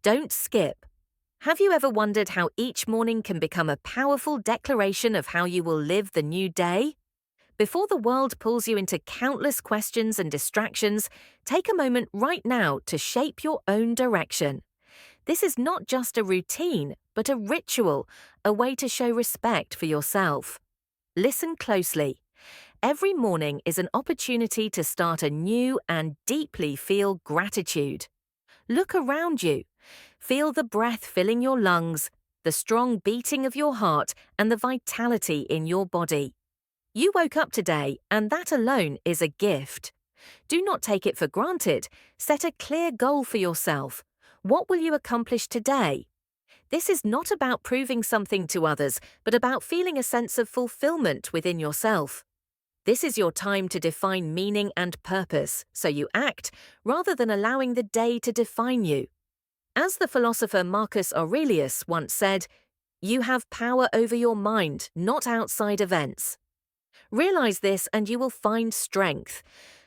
Don't skip. Have you ever wondered how each morning can become a powerful declaration of how you will live the new day? Before the world pulls you into countless questions and distractions, take a moment right now to shape your own direction. This is not just a routine, but a ritual, a way to show respect for yourself. Listen closely. Every morning is an opportunity to start anew and deeply feel gratitude. Look around you. Feel the breath filling your lungs, the strong beating of your heart, and the vitality in your body. You woke up today, and that alone is a gift. Do not take it for granted. Set a clear goal for yourself. What will you accomplish today? This is not about proving something to others, but about feeling a sense of fulfillment within yourself. This is your time to define meaning and purpose, so you act rather than allowing the day to define you. As the philosopher Marcus Aurelius once said, "You have power over your mind, not outside events." Realize this and you will find strength.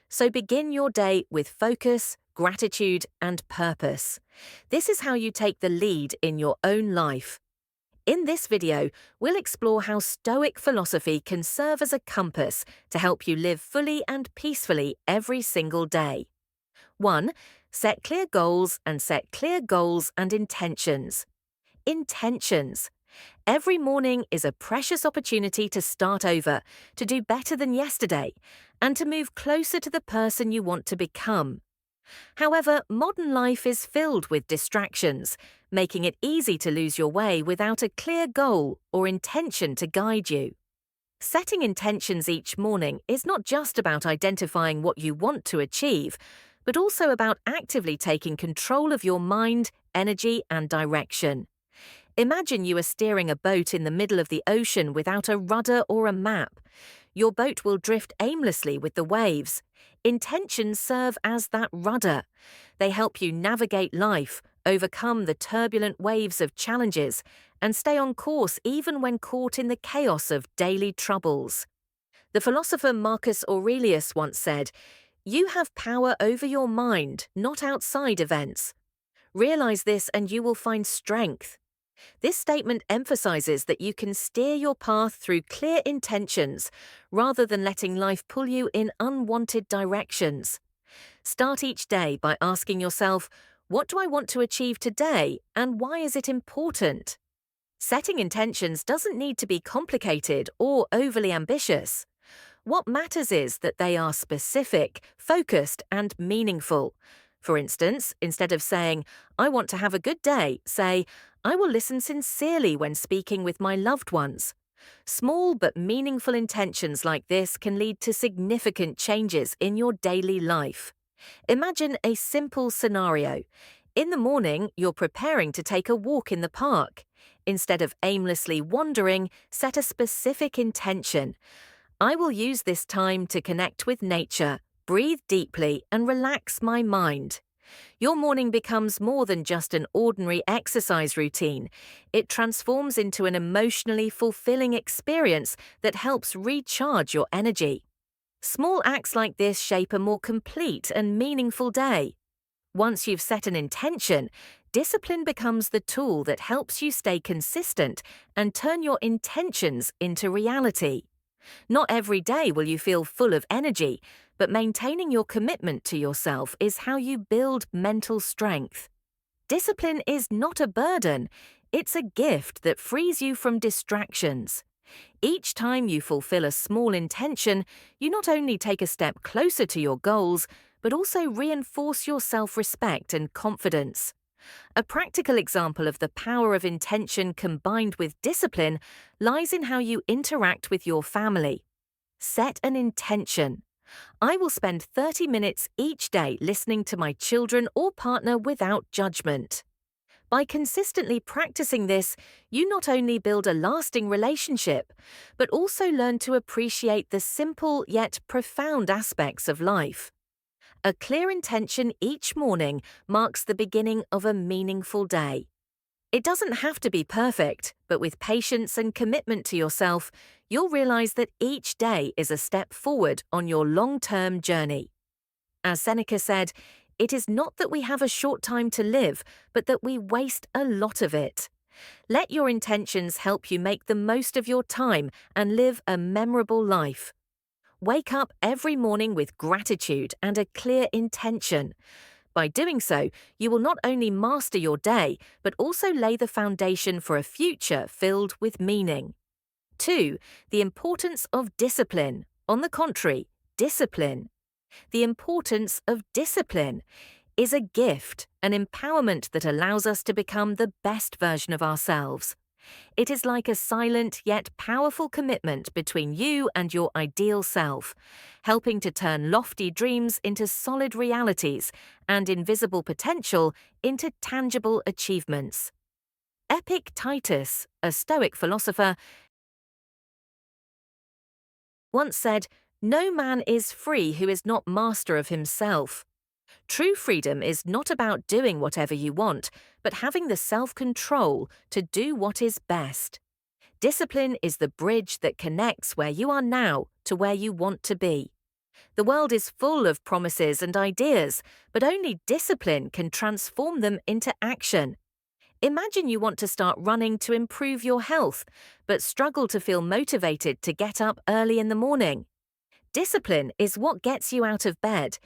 So begin your day with focus, gratitude, and purpose. This is how you take the lead in your own life. In this video, we'll explore how Stoic philosophy can serve as a compass to help you live fully and peacefully every single day. 1. Set clear goals and intentions. Intentions. Every morning is a precious opportunity to start over, to do better than yesterday, and to move closer to the person you want to become. However, modern life is filled with distractions, making it easy to lose your way without a clear goal or intention to guide you. Setting intentions each morning is not just about identifying what you want to achieve, but also about actively taking control of your mind, energy, and direction. Imagine you are steering a boat in the middle of the ocean without a rudder or a map. Your boat will drift aimlessly with the waves. Intentions serve as that rudder. They help you navigate life, overcome the turbulent waves of challenges, and stay on course even when caught in the chaos of daily troubles. The philosopher Marcus Aurelius once said, "You have power over your mind, not outside events." Realize this and you will find strength. This statement emphasizes that you can steer your path through clear intentions rather than letting life pull you in unwanted directions. Start each day by asking yourself, what do I want to achieve today and why is it important? Setting intentions doesn't need to be complicated or overly ambitious. What matters is that they are specific, focused, and meaningful. For instance, instead of saying, "I want to have a good day," say, "I will listen sincerely when speaking with my loved ones." Small but meaningful intentions like this can lead to significant changes in your daily life. Imagine a simple scenario. In the morning, you're preparing to take a walk in the park. Instead of aimlessly wandering, set a specific intention. I will use this time to connect with nature, breathe deeply, and relax my mind. Your morning becomes more than just an ordinary exercise routine. It transforms into an emotionally fulfilling experience that helps recharge your energy. Small acts like this shape a more complete and meaningful day. Once you've set an intention, discipline becomes the tool that helps you stay consistent and turn your intentions into reality. Not every day will you feel full of energy, but maintaining your commitment to yourself is how you build mental strength. Discipline is not a burden, it's a gift that frees you from distractions. Each time you fulfill a small intention, you not only take a step closer to your goals, but also reinforce your self-respect and confidence. A practical example of the power of intention combined with discipline lies in how you interact with your family. Set an intention. I will spend 30 minutes each day listening to my children or partner without judgment. By consistently practicing this, you not only build a lasting relationship, but also learn to appreciate the simple yet profound aspects of life. A clear intention each morning marks the beginning of a meaningful day. It doesn't have to be perfect, but with patience and commitment to yourself, you'll realize that each day is a step forward on your long-term journey. As Seneca said, It is not that we have a short time to live, but that we waste a lot of it. Let your intentions help you make the most of your time and live a memorable life. Wake up every morning with gratitude and a clear intention. By doing so, you will not only master your day, but also lay the foundation for a future filled with meaning. 2. The importance of discipline. On the contrary, discipline. The importance of discipline is a gift, an empowerment that allows us to become the best version of ourselves. It is like a silent yet powerful commitment between you and your ideal self, helping to turn lofty dreams into solid realities and invisible potential into tangible achievements. Epictetus, a Stoic philosopher, once said, "No man is free who is not master of himself." True freedom is not about doing whatever you want, but having the self-control to do what is best. Discipline is the bridge that connects where you are now to where you want to be. The world is full of promises and ideas, but only discipline can transform them into action. Imagine you want to start running to improve your health, but struggle to feel motivated to get up early in the morning. Discipline is what gets you out of bed.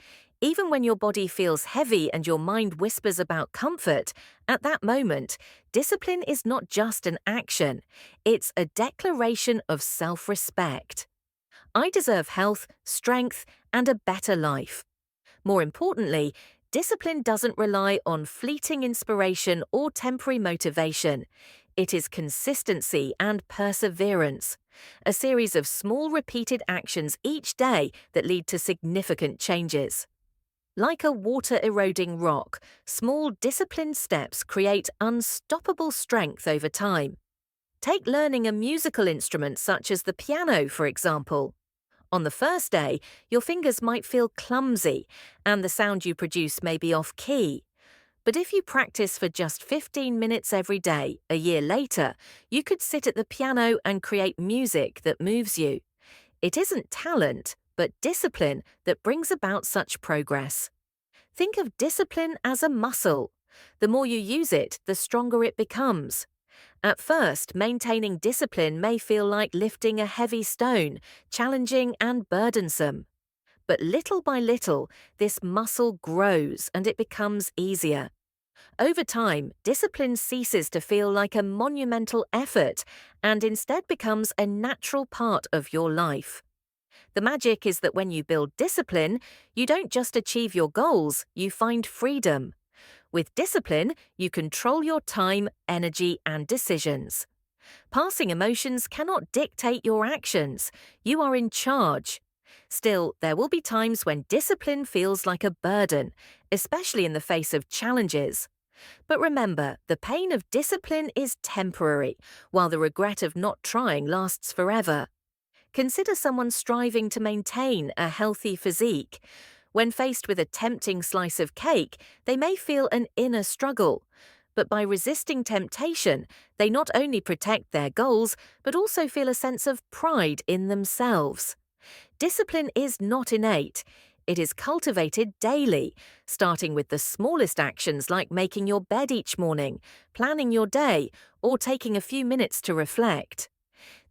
Even when your body feels heavy and your mind whispers about comfort, at that moment, discipline is not just an action, it's a declaration of self-respect. I deserve health, strength, and a better life. More importantly, discipline doesn't rely on fleeting inspiration or temporary motivation. It is consistency and perseverance, a series of small repeated actions each day that lead to significant changes. Like a water-eroding rock, small disciplined steps create unstoppable strength over time. Take learning a musical instrument such as the piano, for example. On the first day, your fingers might feel clumsy, and the sound you produce may be off-key. But if you practice for just 15 minutes every day, a year later, you could sit at the piano and create music that moves you. It isn't talent, but discipline that brings about such progress. Think of discipline as a muscle. The more you use it, the stronger it becomes. At first, maintaining discipline may feel like lifting a heavy stone, challenging and burdensome. But little by little, this muscle grows and it becomes easier. Over time, discipline ceases to feel like a monumental effort and instead becomes a natural part of your life. The magic is that when you build discipline, you don't just achieve your goals, you find freedom. With discipline, you control your time, energy, and decisions. Passing emotions cannot dictate your actions. You are in charge. Still, there will be times when discipline feels like a burden, especially in the face of challenges. But remember, the pain of discipline is temporary, while the regret of not trying lasts forever. Consider someone striving to maintain a healthy physique. When faced with a tempting slice of cake, they may feel an inner struggle. But by resisting temptation, they not only protect their goals, but also feel a sense of pride in themselves. Discipline is not innate. It is cultivated daily, starting with the smallest actions like making your bed each morning, planning your day, or taking a few minutes to reflect.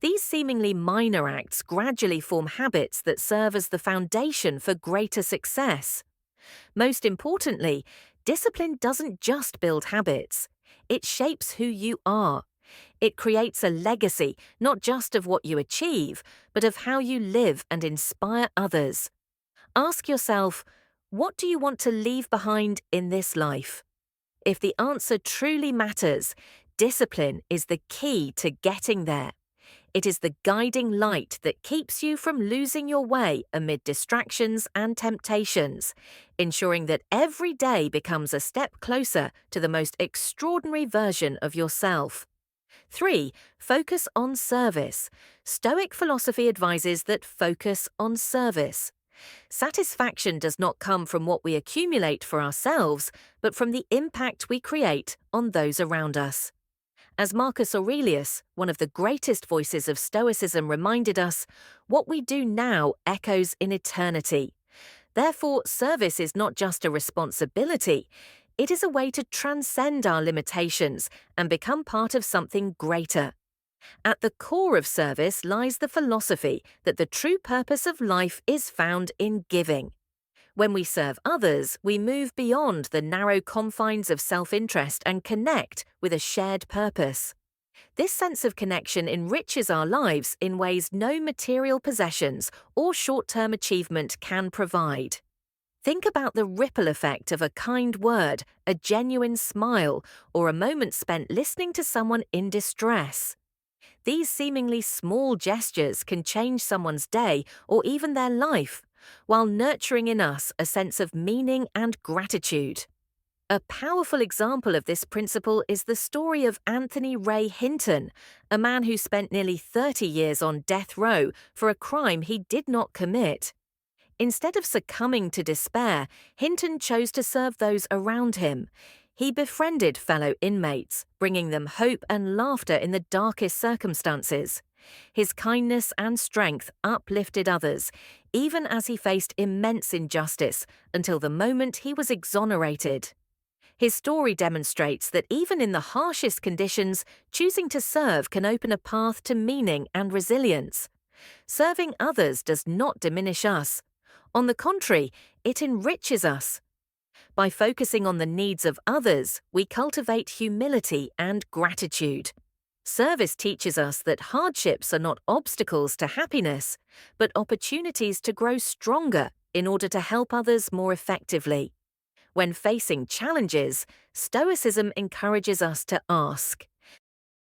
These seemingly minor acts gradually form habits that serve as the foundation for greater success. Most importantly, discipline doesn't just build habits. It shapes who you are. It creates a legacy, not just of what you achieve, but of how you live and inspire others. Ask yourself, what do you want to leave behind in this life? If the answer truly matters, discipline is the key to getting there. It is the guiding light that keeps you from losing your way amid distractions and temptations, ensuring that every day becomes a step closer to the most extraordinary version of yourself. 3. Focus on service. Stoic philosophy advises that focus on service. Satisfaction does not come from what we accumulate for ourselves, but from the impact we create on those around us. As Marcus Aurelius, one of the greatest voices of Stoicism, reminded us, what we do now echoes in eternity. Therefore, service is not just a responsibility, it is a way to transcend our limitations and become part of something greater. At the core of service lies the philosophy that the true purpose of life is found in giving. When we serve others, we move beyond the narrow confines of self-interest and connect with a shared purpose. This sense of connection enriches our lives in ways no material possessions or short-term achievement can provide. Think about the ripple effect of a kind word, a genuine smile, or a moment spent listening to someone in distress. These seemingly small gestures can change someone's day or even their life, while nurturing in us a sense of meaning and gratitude. A powerful example of this principle is the story of Anthony Ray Hinton, a man who spent nearly 30 years on death row for a crime he did not commit. Instead of succumbing to despair, Hinton chose to serve those around him. He befriended fellow inmates, bringing them hope and laughter in the darkest circumstances. His kindness and strength uplifted others, even as he faced immense injustice, until the moment he was exonerated. His story demonstrates that even in the harshest conditions, choosing to serve can open a path to meaning and resilience. Serving others does not diminish us. On the contrary, it enriches us. By focusing on the needs of others, we cultivate humility and gratitude. Service teaches us that hardships are not obstacles to happiness, but opportunities to grow stronger in order to help others more effectively. When facing challenges, Stoicism encourages us to ask,